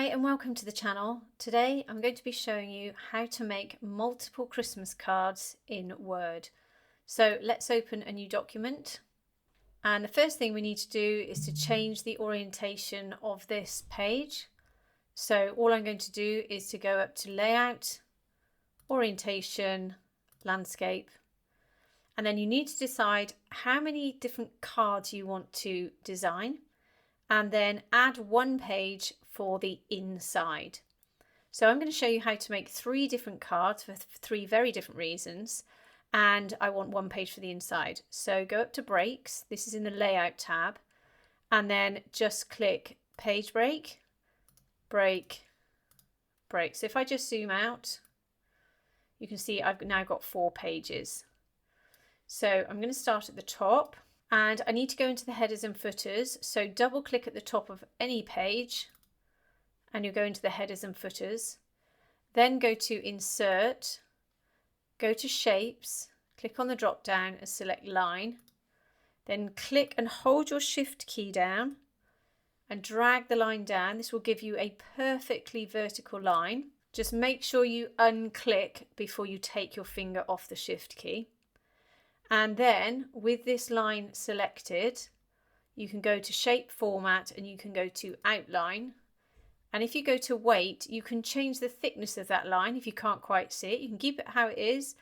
Hi and welcome to the channel. Today I'm going to be showing you how to make multiple Christmas cards in Word. So let's open a new document, and the first thing we need to do is to change the orientation of this page. So all I'm going to do is to go up to Layout, Orientation, Landscape, and then you need to decide how many different cards you want to design, and then add one page for the inside. So I'm going to show you how to make 3 different cards for 3 very different reasons, and I want one page for the inside. So go up to Breaks, this is in the Layout tab, and then just click Page Break, Break, Break. So if I just zoom out, you can see I've now got 4 pages. So I'm going to start at the top, and I need to go into the headers and footers. So double click at the top of any page and you'll go into the headers and footers. Then go to Insert, go to Shapes, click on the drop down and select Line. Then click and hold your Shift key down and drag the line down. This will give you a perfectly vertical line. Just make sure you unclick before you take your finger off the Shift key. And then with this line selected, you can go to Shape Format and you can go to Outline. And if you go to Weight, you can change the thickness of that line if you can't quite see it. You can keep it how it is,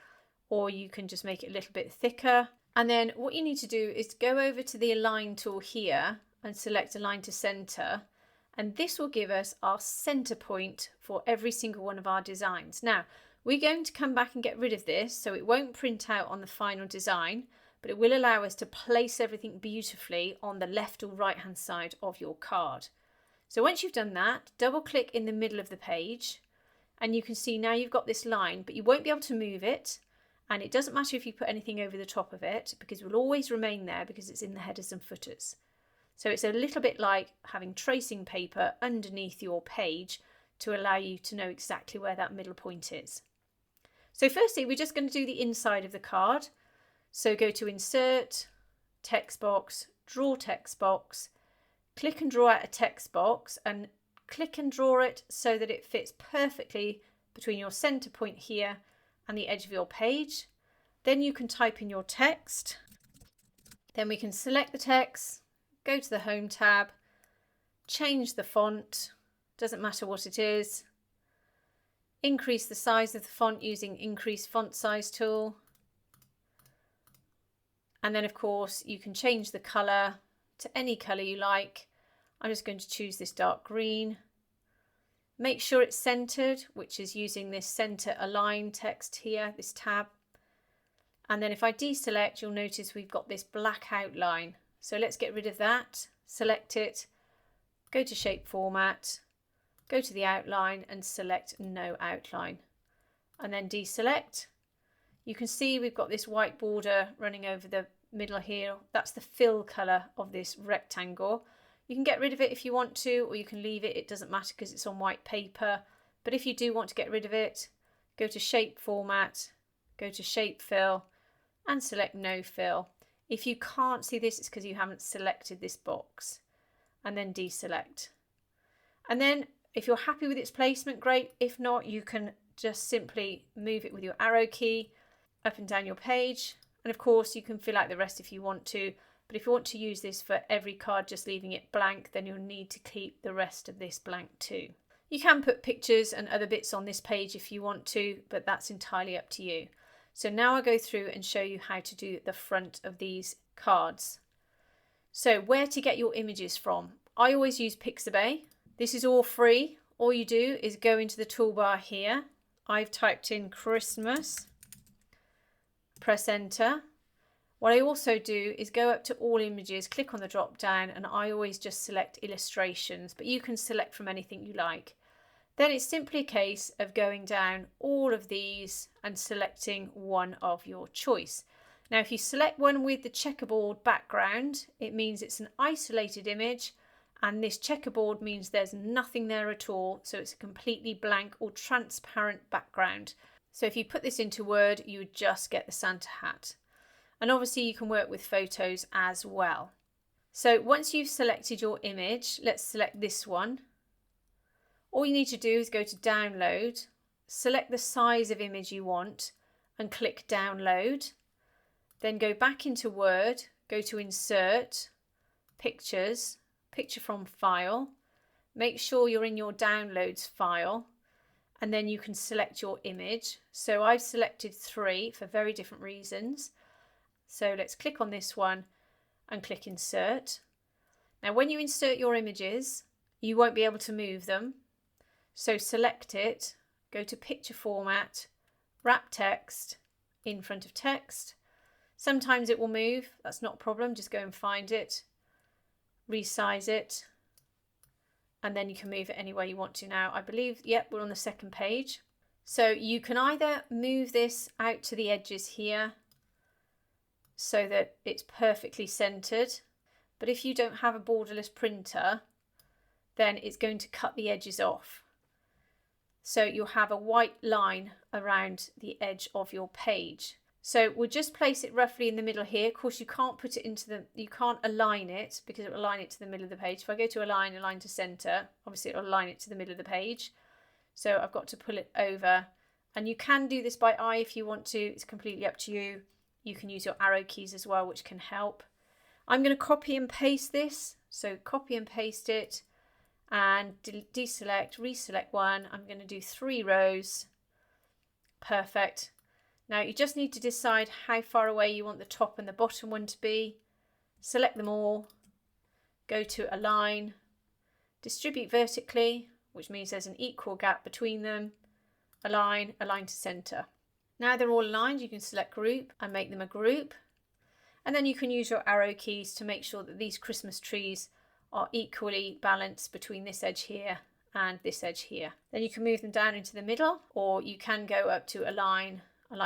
or you can just make it a little bit thicker. And then what you need to do is go over to the Align tool here and select Align to Center. And this will give us our center point for every single one of our designs. Now, we're going to come back and get rid of this, so it won't print out on the final design, but it will allow us to place everything beautifully on the left or right hand side of your card. So once you've done that, double click in the middle of the page and you can see now you've got this line, but you won't be able to move it, and it doesn't matter if you put anything over the top of it because it will always remain there because it's in the headers and footers. So it's a little bit like having tracing paper underneath your page to allow you to know exactly where that middle point is. So firstly, we're just going to do the inside of the card. So go to Insert, Text Box, Draw Text Box, click and draw out a text box and click and draw it so that it fits perfectly between your center point here and the edge of your page. Then you can type in your text. Then we can select the text, go to the Home tab, change the font, doesn't matter what it is. Increase the size of the font using Increase Font Size tool. And then of course you can change the colour to any colour you like. I'm just going to choose this dark green. Make sure it's centered, which is using this Center Align text here, this tab. And then if I deselect, you'll notice we've got this black outline. So let's get rid of that. Select it, go to Shape Format, go to the outline and select No Outline, and then deselect. You can see we've got this white border running over the middle here. That's the fill colour of this rectangle. You can get rid of it if you want to, or you can leave it. It doesn't matter because it's on white paper. But if you do want to get rid of it, go to Shape Format, go to Shape Fill and select No Fill. If you can't see this, it's because you haven't selected this box, and then deselect. And then if you're happy with its placement, great. If not, you can just simply move it with your arrow key up and down your page. And of course, you can fill out the rest if you want to. But if you want to use this for every card, just leaving it blank, then you'll need to keep the rest of this blank too. You can put pictures and other bits on this page if you want to, but that's entirely up to you. So now I'll go through and show you how to do the front of these cards. So where to get your images from? I always use Pixabay. This is all free. All you do is go into the toolbar here. I've typed in Christmas, press enter. What I also do is go up to all images, click on the drop down, and I always just select illustrations, but you can select from anything you like. Then it's simply a case of going down all of these and selecting one of your choice. Now if you select one with the checkerboard background, it means it's an isolated image. And this checkerboard means there's nothing there at all, so it's a completely blank or transparent background. So if you put this into Word, you would just get the Santa hat. And obviously you can work with photos as well. So once you've selected your image, let's select this one. All you need to do is go to download, select the size of image you want and click download. Then go back into Word, go to insert, pictures, picture from file. Make sure you're in your downloads file and then you can select your image. So I've selected 3 for very different reasons. So let's click on this one and click insert. Now when you insert your images, you won't be able to move them. So select it, go to picture format, wrap text, in front of text. Sometimes it will move, that's not a problem, just go and find it, resize it, and then you can move it anywhere you want to now. I believe, yep, we're on the second page. So you can either move this out to the edges here so that it's perfectly centered, but if you don't have a borderless printer, then it's going to cut the edges off. So you'll have a white line around the edge of your page. So we'll just place it roughly in the middle here. Of course, you can't put it into the, you can't align it because it will align it to the middle of the page. If I go to align to center, obviously it will align it to the middle of the page. So I've got to pull it over, and you can do this by eye if you want to. It's completely up to you. You can use your arrow keys as well, which can help. I'm going to copy and paste this. So copy and paste it and deselect, reselect one. I'm going to do 3 rows. Perfect. Now you just need to decide how far away you want the top and the bottom one to be. Select them all, go to align, distribute vertically, which means there's an equal gap between them, align to center. Now they're all aligned, you can select group and make them a group. And then you can use your arrow keys to make sure that these Christmas trees are equally balanced between this edge here and this edge here. Then you can move them down into the middle, or you can go up to align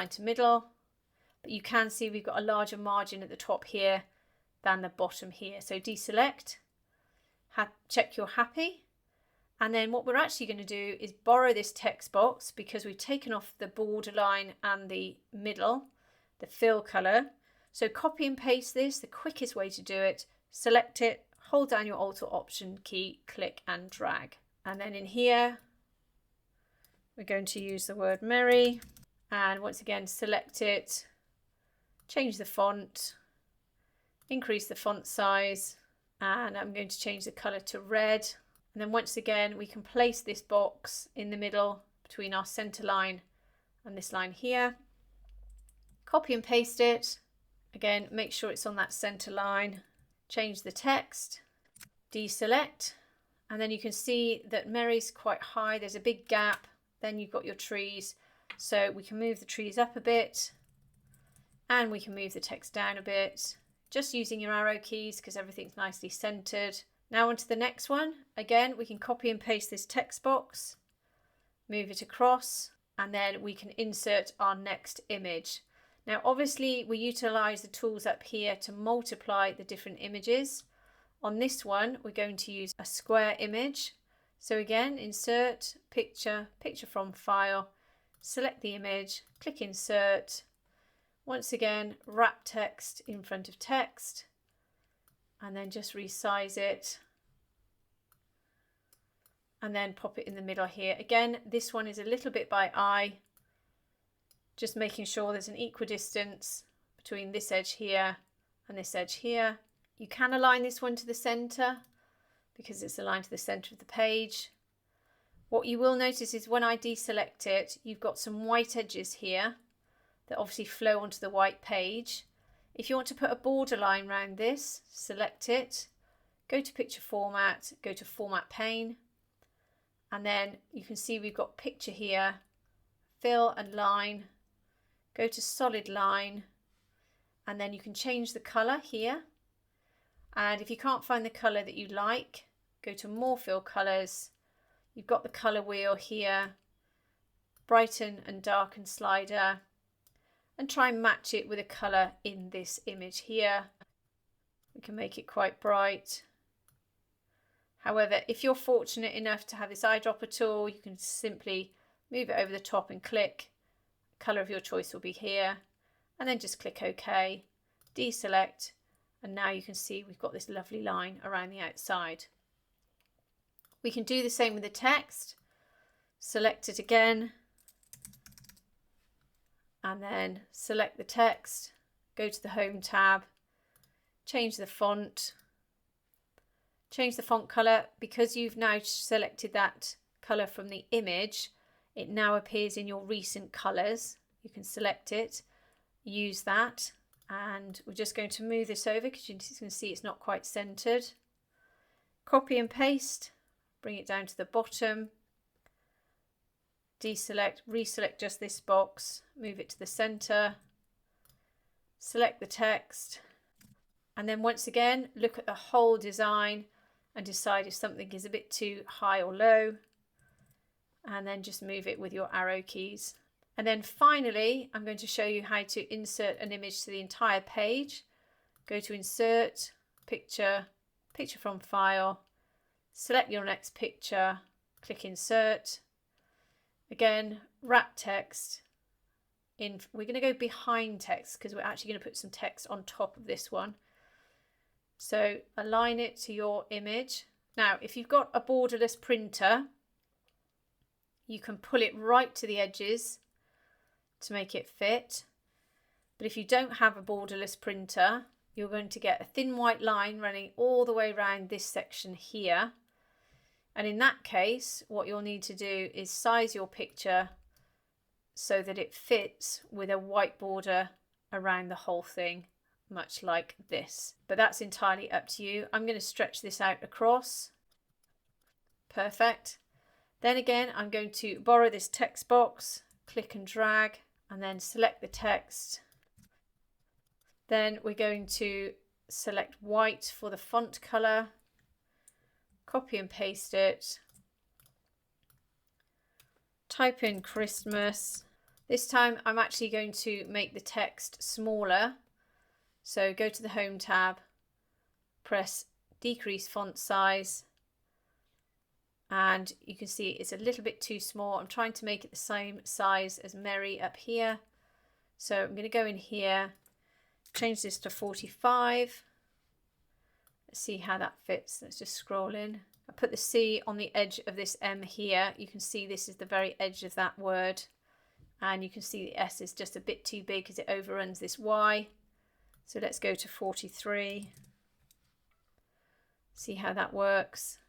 to middle, but you can see we've got a larger margin at the top here than the bottom here. So deselect, check you're happy, and then what we're actually going to do is borrow this text box because we've taken off the borderline and the middle, the fill colour. So copy and paste this, the quickest way to do it, select it, hold down your Alt or Option key, click and drag. And then in here, we're going to use the word merry. And once again, select it, change the font, increase the font size, and I'm going to change the colour to red. And then once again, we can place this box in the middle between our centre line and this line here. Copy and paste it. Again, make sure it's on that centre line. Change the text, deselect, and then you can see that Mary's quite high. There's a big gap. Then you've got your trees. So we can move the trees up a bit and we can move the text down a bit, just using your arrow keys because everything's nicely centered. Now on to the next one. Again, we can copy and paste this text box, move it across, and then we can insert our next image. Now obviously we utilize the tools up here to multiply the different images. On this one, we're going to use a square image. So again, insert, picture from file, select the image, click insert. Once again, wrap text in front of text, and then just resize it. And then pop it in the middle here. Again, this one is a little bit by eye, just making sure there's an equidistance between this edge here and this edge here. You can align this one to the center because it's aligned to the center of the page. What you will notice is when I deselect it, you've got some white edges here that obviously flow onto the white page. If you want to put a borderline around this, select it, go to picture format, go to format pane, and then you can see we've got picture here, fill and line, go to solid line, and then you can change the color here. And if you can't find the color that you like, go to more fill colors. You've got the color wheel here, brighten and darken slider, and try and match it with a color in this image here. We can make it quite bright. However, if you're fortunate enough to have this eyedropper tool, you can simply move it over the top and click. The color of your choice will be here, and then just click OK, deselect, and now you can see we've got this lovely line around the outside. We can do the same with the text. select it again, and then select the text, go to the Home tab, change the font, change the font colour. Because you've now selected that colour from the image, it now appears in your recent colours. You can select it, use that, and we're just going to move this over because you can see it's not quite centred. Copy and paste, bring it down to the bottom, deselect, reselect just this box, move it to the centre, select the text, and then once again look at the whole design and decide if something is a bit too high or low, and then just move it with your arrow keys. And then finally I'm going to show you how to insert an image to the entire page. Go to Insert, Picture, Picture from File, select your next picture, click Insert. Again, wrap text in. We're going to go behind text because we're actually going to put some text on top of this one. So align it to your image. Now, if you've got a borderless printer, you can pull it right to the edges to make it fit. But if you don't have a borderless printer, you're going to get a thin white line running all the way around this section here. And in that case, what you'll need to do is size your picture so that it fits with a white border around the whole thing, much like this. But that's entirely up to you. I'm going to stretch this out across. Perfect. Then again, I'm going to borrow this text box, click and drag, and then select the text. Then we're going to select white for the font color. Copy and paste it, type in Christmas. This time I'm actually going to make the text smaller. So go to the Home tab, press Decrease Font Size, and you can see it's a little bit too small. I'm trying to make it the same size as Merry up here. So I'm going to go in here, change this to 45. Let's see how that fits. Let's just scroll in. I put the C on the edge of this M here. You can see this is the very edge of that word. And you can see the S is just a bit too big because it overruns this Y. So let's go to 43. See how that works.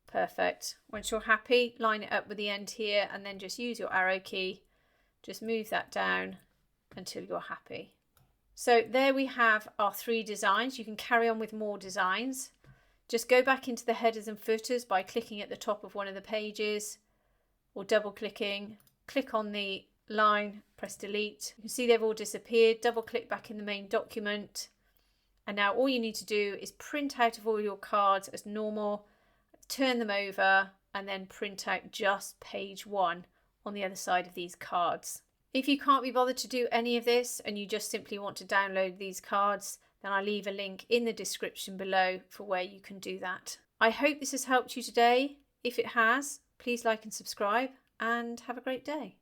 Perfect. Once you're happy, line it up with the end here and then just use your arrow key. Just move that down until you're happy. So there we have our 3 designs. You can carry on with more designs. Just go back into the headers and footers by clicking at the top of one of the pages or double clicking. Click on the line, press delete. You can see they've all disappeared. Double click back in the main document. And now all you need to do is print out of all your cards as normal, turn them over, and then print out just page 1 on the other side of these cards. If you can't be bothered to do any of this and you just simply want to download these cards, then I'll leave a link in the description below for where you can do that. I hope this has helped you today. If it has, please like and subscribe and have a great day.